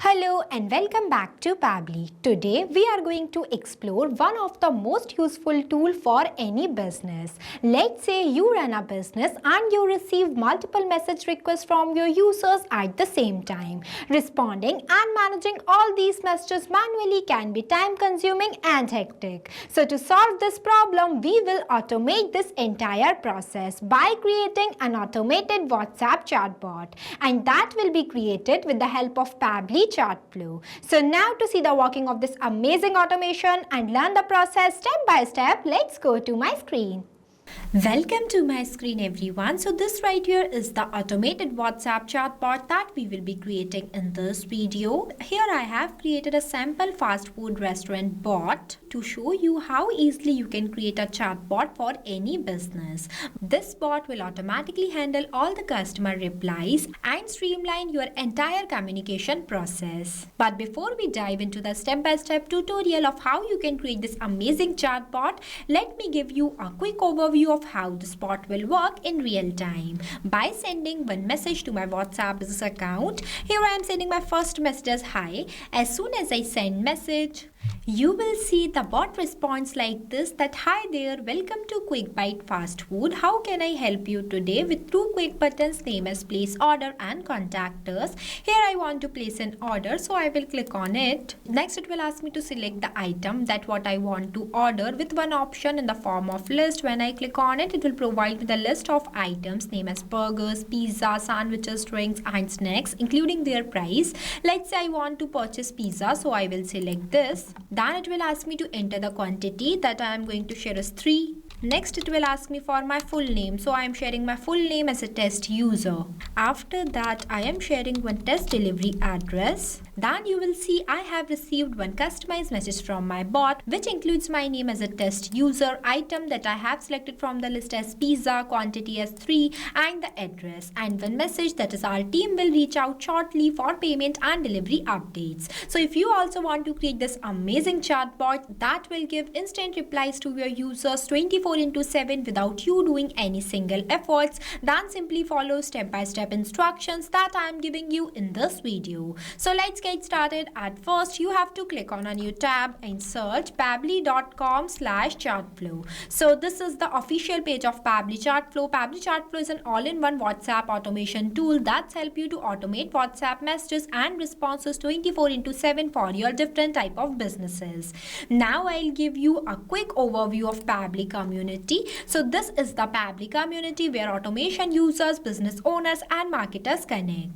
Hello and welcome back to Pabbly. Today we are going to explore one of the most useful tools for any business. Let's say you run a business and you receive multiple message requests from your users at the same time. Responding and managing all these messages manually can be time consuming and hectic. So to solve this problem, we will automate this entire process by creating an automated WhatsApp chatbot, and that will be created with the help of Pabbly Chatflow. So now to see the working of this amazing automation and learn the process step by step, let's go to my screen. Welcome to my screen everyone. So this right here is the automated WhatsApp chatbot that we will be creating in this video. Here I have created a sample fast food restaurant bot to show you how easily you can create a chatbot for any business. This bot will automatically handle all the customer replies and streamline your entire communication process. But before we dive into the step-by-step tutorial of how you can create this amazing chatbot, let me give you a quick overview of how this bot will work in real time. By sending one message to my WhatsApp business account, here I am sending my first message as hi. As soon as I send message, you will see the bot responds like this, that hi there, welcome to Quick Bite Fast Food. How can I help you today? With two quick buttons, name as place order and contact us. Here I want to place an order, so I will click on it. Next it will ask me to select the item that what I want to order with one option in the form of list. When I click on it, it will provide me the list of items, name as burgers, pizza, sandwiches, drinks and snacks, including their price. Let's say I want to purchase pizza, so I will select this. Then it will ask me to enter the quantity that I am going to share as 3. Next it will ask me for my full name, so I am sharing my full name as a test user. After that I am sharing one test delivery address. Then you will see I have received one customized message from my bot, which includes my name as a test user, item that I have selected from the list as pizza, quantity as 3 and the address, and one message that is our team will reach out shortly for payment and delivery updates. So if you also want to create this amazing chatbot that will give instant replies to your users 24/7 without you doing any single efforts, then simply follow step-by-step instructions that I am giving you in this video. So let's get started. At first you have to click on a new tab and search pabbly.com/chatflow. So this is the official page of Pabbly Chatflow. Pabbly Chatflow is an all-in-one WhatsApp automation tool that's help you to automate WhatsApp messages and responses 24/7 for your different type of businesses. Now I'll give you a quick overview of Pabbly community. So this is the Pabbly community where automation users, business owners and marketers connect.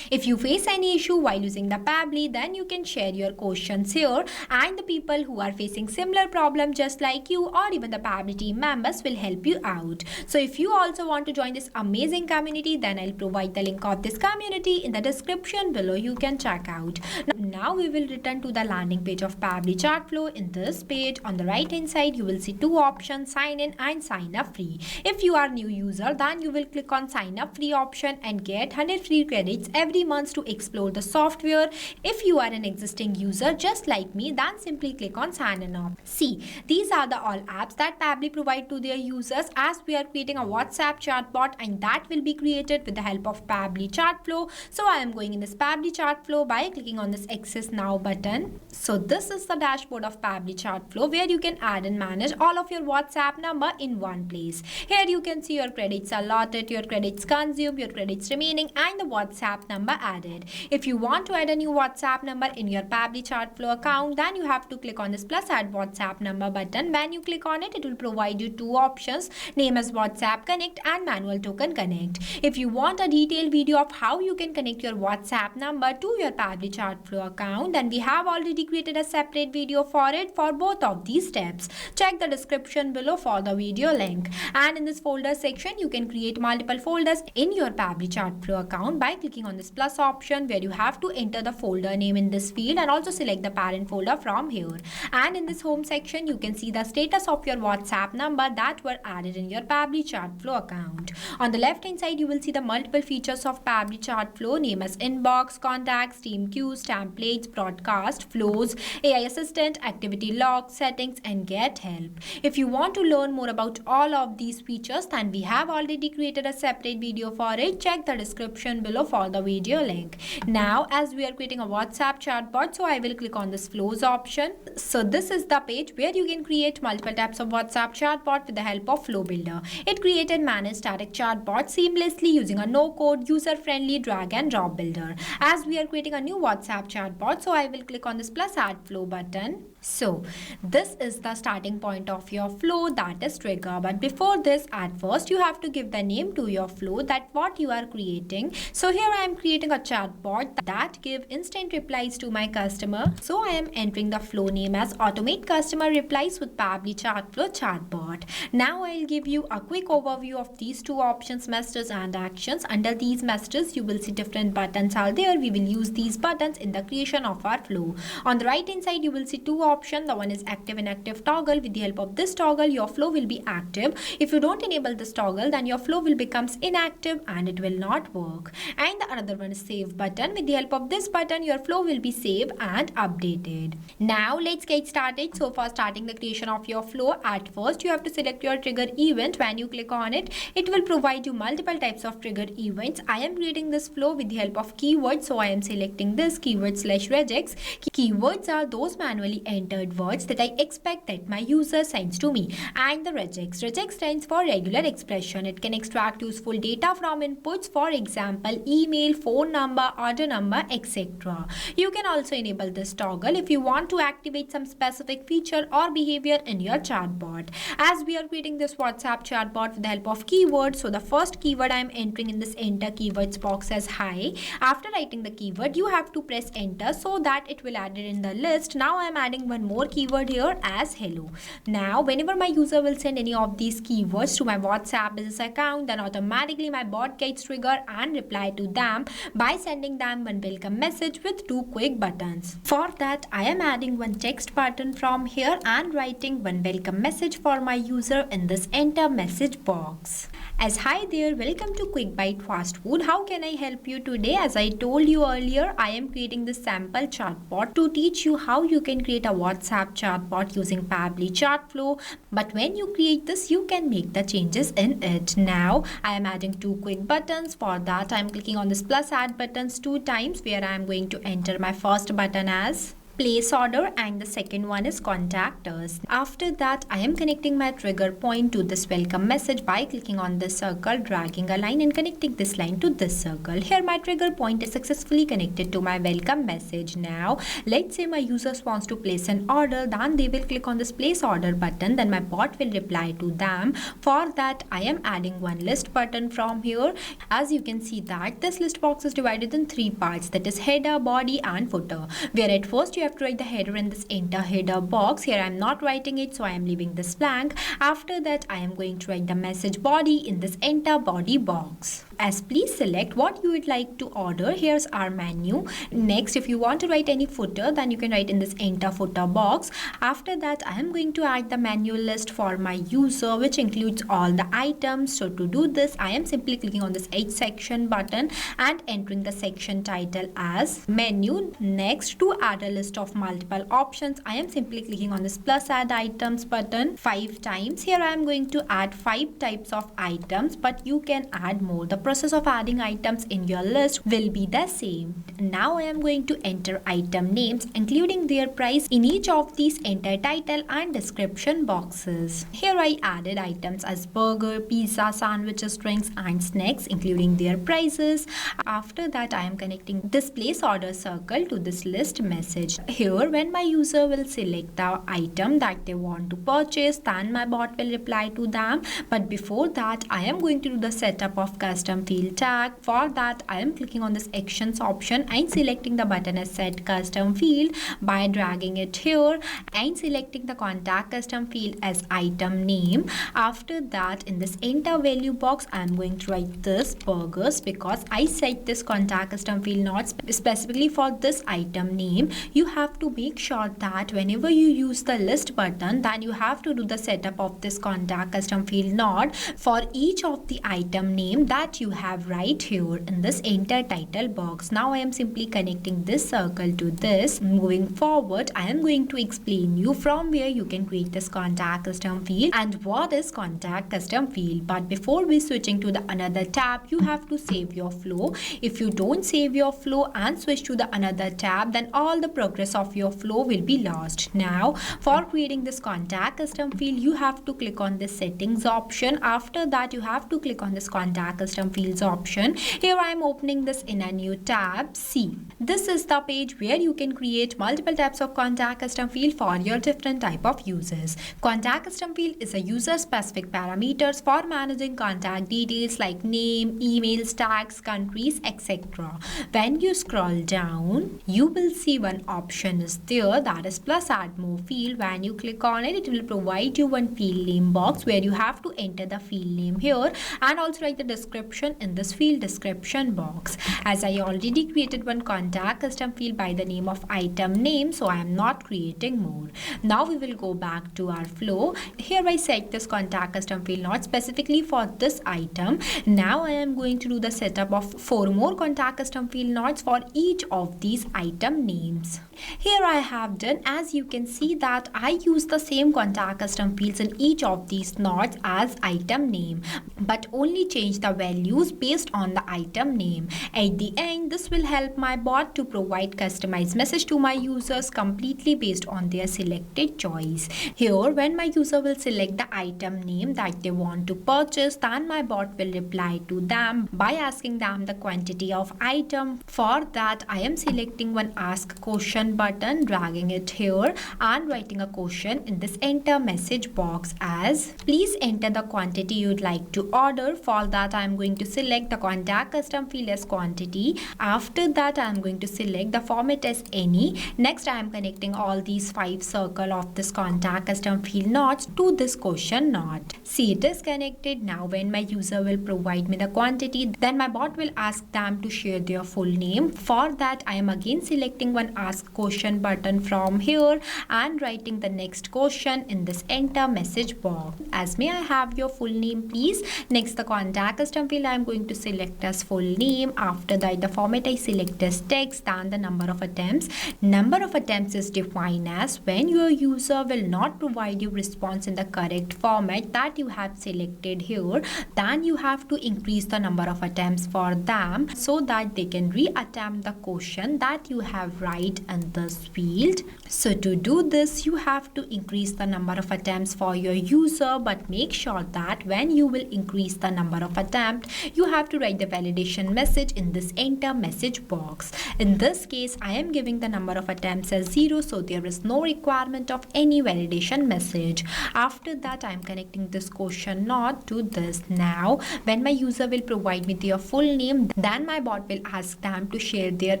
If you face any issue while using the Pabbly, then you can share your questions here, and the people who are facing similar problem just like you or even the Pabbly team members will help you out. So if you also want to join this amazing community, then I'll provide the link of this community in the description below. You can check out. Now we will return to the landing page of Pabbly Chatflow. In this page on the right hand side you will see two options, sign in and sign up free. If you are new user, then you will click on sign up free option and get 100 free credits every month to explore the software. If you are an existing user just like me, then simply click on sign in up. See, these are the all apps that Pabbly provide to their users, as we are creating a WhatsApp chatbot and that will be created with the help of Pabbly Chatflow. So I am going in this Pabbly Chatflow by clicking on this access now button. So this is the dashboard of Pabbly Chatflow where you can add and manage all of your WhatsApp number in one place. Here you can see your credits allotted, your credits consumed, your credits remaining and the WhatsApp number added. If you want to add a new WhatsApp number in your Pabbly Chatflow account, then you have to click on this plus add WhatsApp number button. When you click on it, it will provide you two options, name as WhatsApp Connect and manual token connect. If you want a detailed video of how you can connect your WhatsApp number to your Pabbly Chatflow account, then we have already created a separate video for it for both of these steps. Check the description below for the video link. And in this folder section, you can create multiple folders in your Pabbly Chatflow account by clicking on this plus option where you have to enter the folder name in this field and also select the parent folder from here. And in this home section, you can see the status of your WhatsApp number that were added in your Pabbly Chatflow account. On the left hand side, you will see the multiple features of Pabbly Chatflow, name as inbox, contacts, team queues, templates, broadcast, flows, AI assistant, activity log, settings and get help. If you want to learn learn more about all of these features, then we have already created a separate video for it. Check the description below for the video link. Now, as we are creating a WhatsApp chatbot, so I will click on this flows option. So this is the page where you can create multiple types of WhatsApp chatbot with the help of Flow Builder. It creates and manages static chatbots seamlessly using a no-code, user-friendly drag and drop builder. As we are creating a new WhatsApp chatbot, so I will click on this plus add flow button. So this is the starting point of your flow, that is trigger. But before this, at first you have to give the name to your flow, that what you are creating. So here I am creating a chatbot that give instant replies to my customer. So I am entering the flow name as automate customer replies with Pabbly Chatflow chatbot. Now I'll give you a quick overview of these two options, messages and actions. Under these messages you will see different buttons are there. We will use these buttons in the creation of our flow. On the right hand side you will see two options. The one is active inactive toggle. With the help of this toggle your flow will be active. If you don't enable this toggle, then your flow will becomes inactive and it will not work. And the another one is save button. With the help of this button your flow will be saved and updated. Now let's get started. So for starting the creation of your flow, at first you have to select your trigger event. When you click on it, it will provide you multiple types of trigger events. I am creating this flow with the help of keywords, so I am selecting this keyword /regex. Keywords are those manually entered words that I expect that my user sends to me. And the regex stands for regular expression. It can extract useful data from inputs, for example email, phone number, order number, etc. You can also enable this toggle if you want to activate some specific feature or behavior in your chatbot. As we are creating this WhatsApp chatbot with the help of keywords, so the first keyword I am entering in this enter keywords box as hi. After writing the keyword you have to press enter so that it will add it in the list. Now I am adding one more keyword here as hello. Now whenever my user will send any of these keywords to my WhatsApp business account, then automatically my bot gets triggered and reply to them by sending them one welcome message with two quick buttons. For that I am adding one text button from here and writing one welcome message for my user in this enter message box. As hi there, welcome to Quick Bite Fast Food. How can I help you today? As I told you earlier, I am creating this sample chatbot to teach you how you can create a WhatsApp chatbot using Pabbly Chatflow. But when you create this, you can make the changes in it. Now, I am adding two quick buttons. For that, I am clicking on this plus add buttons 2 times, where I am going to enter my first button as place order and the second one is contact us. After that I am connecting my trigger point to this welcome message by clicking on this circle, dragging a line and connecting this line to this circle. Here my trigger point is successfully connected to my welcome message. Now let's say my users wants to place an order, then they will click on this place order button, then my bot will reply to them. For that I am adding one list button from here. As you can see that this list box is divided in 3 parts, that is header, body and footer, where at first you have to write the header in this enter header box. Here I am not writing it, so I am leaving this blank. After that I am going to write the message body in this enter body box. As please select what you would like to order. Here's our menu. Next, if you want to write any footer, then you can write in this enter footer box. After that I am going to add the menu list for my user, which includes all the items. So to do this I am simply clicking on this H section button and entering the section title as menu. Next, to add a list of multiple options, I am simply clicking on this plus add items button 5 times. Here I am going to add 5 types of items, but you can add more. The process of adding items in your list will be the same. Now I am going to enter item names including their price in each of these enter title and description boxes. Here I added items as burger, pizza, sandwiches, drinks and snacks including their prices. After that I am connecting this place order circle to this list message. Here when my user will select the item that they want to purchase, then my bot will reply to them. But before that I am going to do the setup of custom field tag. For that I am clicking on this actions option and selecting the button as set custom field by dragging it here and selecting the contact custom field as item name. After that in this enter value box I am going to write this burgers because I set this contact custom field not specifically for this item name. You have to make sure that whenever you use the list button, then you have to do the setup of this contact custom field node for each of the item name that you you have right here in this enter title box. Now I am simply connecting this circle to this. Moving forward, I am going to explain you from where you can create this contact custom field and what is contact custom field. But before we switching to the another tab, you have to save your flow. If you don't save your flow and switch to the another tab, then all the progress of your flow will be lost. Now for creating this contact custom field, you have to click on this settings option. After that, you have to click on this contact custom fields option. Here I am opening this in a new tab. See, this is the page where you can create multiple types of contact custom field for your different type of users. Contact custom field is a user specific parameters for managing contact details like name, emails, tags, countries, etc. When you scroll down, you will see one option is there, that is plus add more field. When you click on it, it will provide you one field name box where you have to enter the field name here and also write the description in this field description box. As I already created one contact custom field by the name of item name, so I am not creating more. Now we will go back to our flow. Here I set this contact custom field not specifically for this item. Now I am going to do the setup of 4 more contact custom field nodes for each of these item names. Here I have done, as you can see that I use the same contact custom fields in each of these nodes as item name, but only change the values based on the item name. At the end, this will help my bot to provide customized message to my users completely based on their selected choice. Here, when my user will select the item name that they want to purchase, then my bot will reply to them by asking them the quantity of item. For that, I am selecting one ask question button, dragging it here and writing a question in this enter message box as please enter the quantity you'd like to order. For that, I am going to select the contact custom field as quantity. After that, I am going to select the format as any. Next, I am connecting all these 5 circle of this contact custom field nodes to this question node. See, it is connected. Now when my user will provide me the quantity, then my bot will ask them to share their full name. For that, I am again selecting one ask question button from here and writing the next question in this enter message box as may I have your full name please. Next, the contact custom field I am going to select as full name. After that, the format I select as text and the number of attempts. Number of attempts is defined as when your user will not provide you response in the correct format that you have selected here, then you have to increase the number of attempts for them so that they can reattempt the question that you have right in this field. So to do this, you have to increase the number of attempts for your user, but make sure that when you will increase the number of attempt, you have to write the validation message in this enter message box. In this case, I am giving the number of attempts as 0, so there is no requirement of any validation message. After that, I am connecting this question node to this. Now, when my user will provide me their full name, then my bot will ask them to share their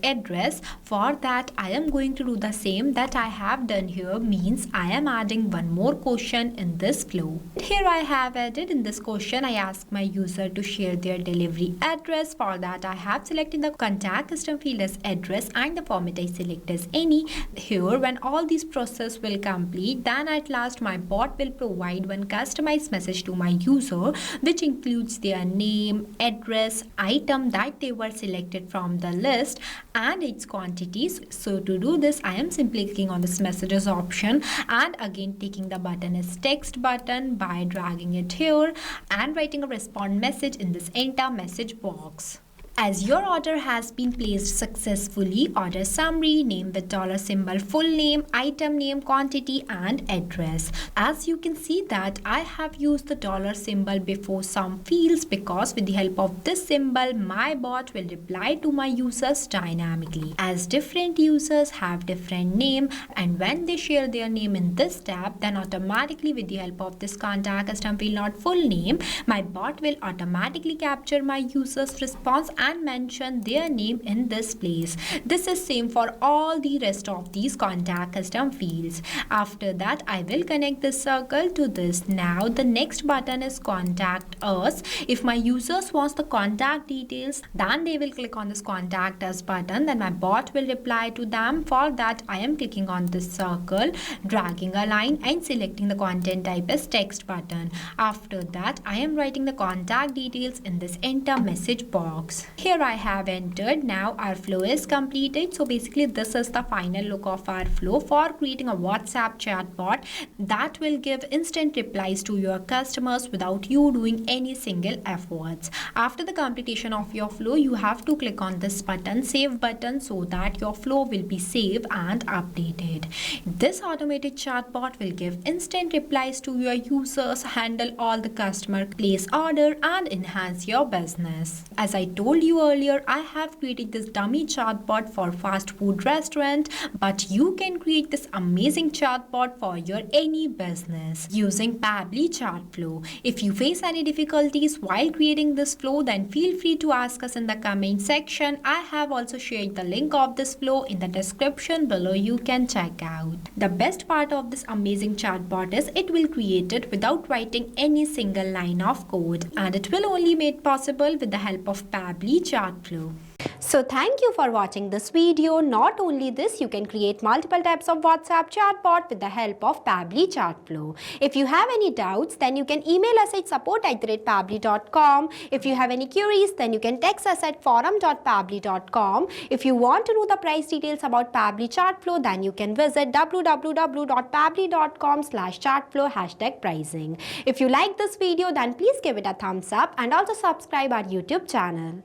address. For that, I am going to do the same that I have done here, means I am adding one more question in this flow. Here I have added in this question, I ask my user to share their delivery address. For that, I have selected the contact custom field as address and the format I select as any. Here, when all these process will complete, then at last my bot will provide one customized message to my user, which includes their name, address, item that they were selected from the list and its quantities. So to do this, I am simply clicking on this messages option and again taking the button as text button by dragging it here and writing a respond message in this enter message box. As your order has been placed successfully, order summary, name with $symbol, full name, item name, quantity and address. As you can see that I have used the $symbol before some fields because with the help of this symbol, my bot will reply to my users dynamically. As different users have different name and when they share their name in this tab, then automatically with the help of this contact custom field not full name, my bot will automatically capture my user's response and mention their name in this place. This is same for all the rest of these contact custom fields. After that, I will connect this circle to this. Now the next button is contact us. If my users wants the contact details, then they will click on this contact us button. Then my bot will reply to them. For that, I am clicking on this circle, dragging a line and selecting the content type as text button. After that, I am writing the contact details in this enter message box. Here I have entered. Now our flow is completed. So basically this is the final look of our flow for creating a WhatsApp chatbot that will give instant replies to your customers without you doing any single efforts. After the completion of your flow, you have to click on this button, save button, so that your flow will be saved and updated. This automated chatbot will give instant replies to your users, handle all the customer place order and enhance your business. As I told you earlier, I have created this dummy chatbot for fast food restaurant, but you can create this amazing chatbot for your any business using Pabbly Chatflow. If you face any difficulties while creating this flow, then feel free to ask us in the comment section. I have also shared the link of this flow in the description below. You can check out. The best part of this amazing chatbot is it will create it without writing any single line of code, and it will only made possible with the help of Pabbly Chatflow. So thank you for watching this video. Not only this, you can create multiple types of WhatsApp chatbot with the help of Pabbly Chatflow. If you have any doubts, then you can email us at support@pabbly.com. If you have any queries, then you can text us at forum.pabbly.com. If you want to know the price details about Pabbly Chatflow, then you can visit www.pabbly.com/chatflow #pricing. If you like this video, then please give it a thumbs up and also subscribe our YouTube channel.